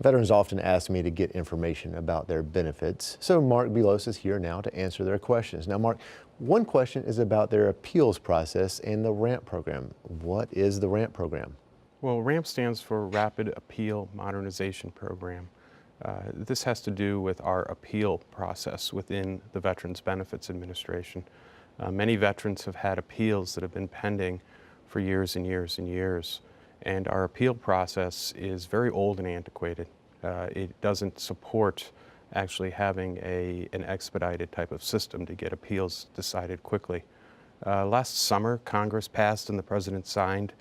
Veterans often ask me to get information about their benefits, so Mark Belos is here now to answer their questions. Now, Mark, one question is about their appeals process and the RAMP program. What is the RAMP program? Well, RAMP stands for Rapid Appeal Modernization Program. This has to do with our appeal process within the Veterans Benefits Administration. Many veterans have had appeals that have been pending for years and years and years, and our appeal process is very old and antiquated. It doesn't support actually having an expedited type of system to get appeals decided quickly. Last summer, Congress passed and the President signed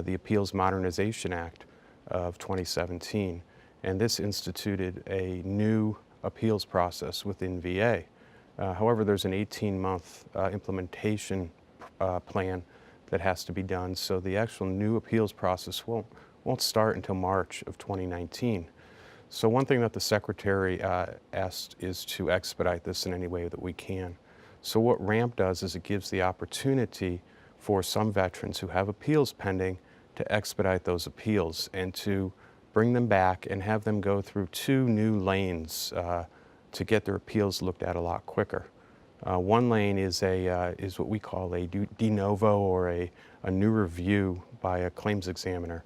the Appeals Modernization Act of 2017, and this instituted a new appeals process within VA. However, there's an 18-month implementation plan that has to be done, so the actual new appeals process won't start until March of 2019. So one thing that the Secretary asked is to expedite this in any way that we can. So what RAMP does is it gives the opportunity for some veterans who have appeals pending to expedite those appeals and to bring them back and have them go through two new lanes to get their appeals looked at a lot quicker. One lane is what we call a de novo or a new review by a claims examiner,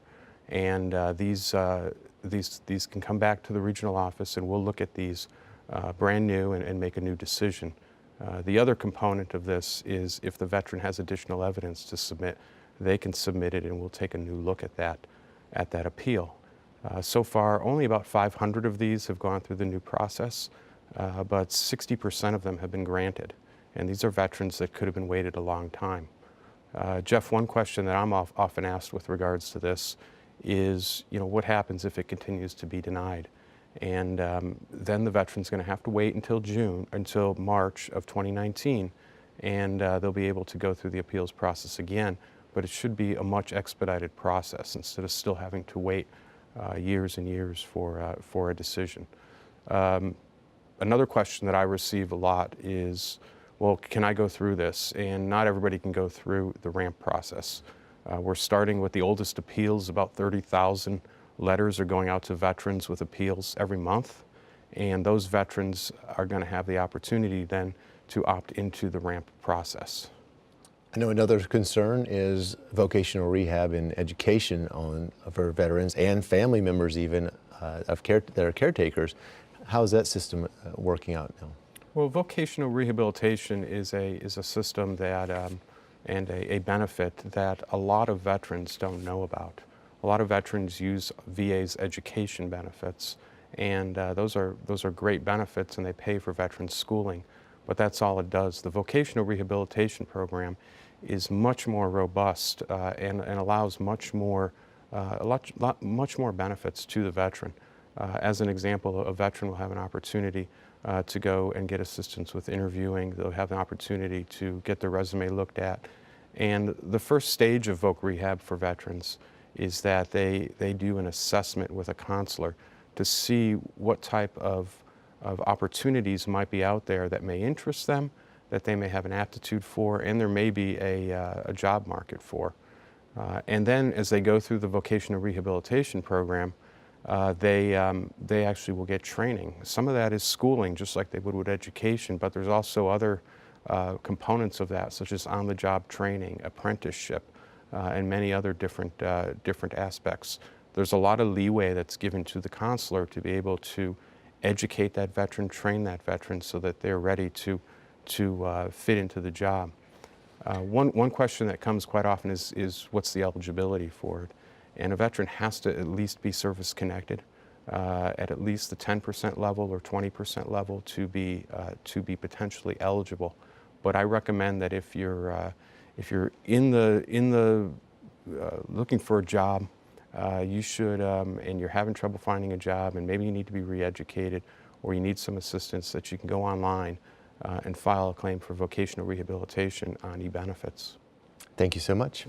and these can come back to the regional office and we'll look at these brand new and make a new decision. The other component of this is if the veteran has additional evidence to submit, they can submit it and we'll take a new look at that appeal. So far, only about 500 of these have gone through the new process, but 60% of them have been granted. And these are veterans that could have been waited a long time. Jeff, one question that I'm often asked with regards to this is, what happens if it continues to be denied? And then the veteran's going to have to wait until March of 2019, and they'll be able to go through the appeals process again, but it should be a much expedited process instead of still having to wait years and years for a decision. Another question that I receive a lot is, well, can I go through this? And not everybody can go through the RAMP process. We're starting with the oldest appeals. About 30,000 letters are going out to veterans with appeals every month, and those veterans are going to have the opportunity then to opt into the RAMP process. I know another concern is vocational rehab and education for veterans and family members even that are caretakers. How is that system working out now? Well, vocational rehabilitation is a system that and a benefit that a lot of veterans don't know about. A lot of veterans use VA's education benefits, and those are great benefits, and they pay for veterans' schooling, but that's all it does. The vocational rehabilitation program is much more robust and allows much more benefits to the veteran. As an example, a veteran will have an opportunity to go and get assistance with interviewing. They'll have an opportunity to get their resume looked at. And the first stage of voc rehab for veterans is that they do an assessment with a counselor to see what type of opportunities might be out there that may interest them, that they may have an aptitude for, and there may be a job market for. And then as they go through the vocational rehabilitation program, they actually will get training. Some of that is schooling, just like they would with education, but there's also other components of that, such as on-the-job training, apprenticeship, and many other different aspects. There's a lot of leeway that's given to the counselor to be able to educate that veteran, train that veteran so that they're ready to fit into the job. One question that comes quite often is what's the eligibility for it? And a veteran has to at least be service connected at least the 10% level or 20% level to be potentially eligible. But I recommend that if you're looking for a job, you should, and you're having trouble finding a job, and maybe you need to be re-educated or you need some assistance, that you can go online and file a claim for vocational rehabilitation on e-benefits. Thank you so much.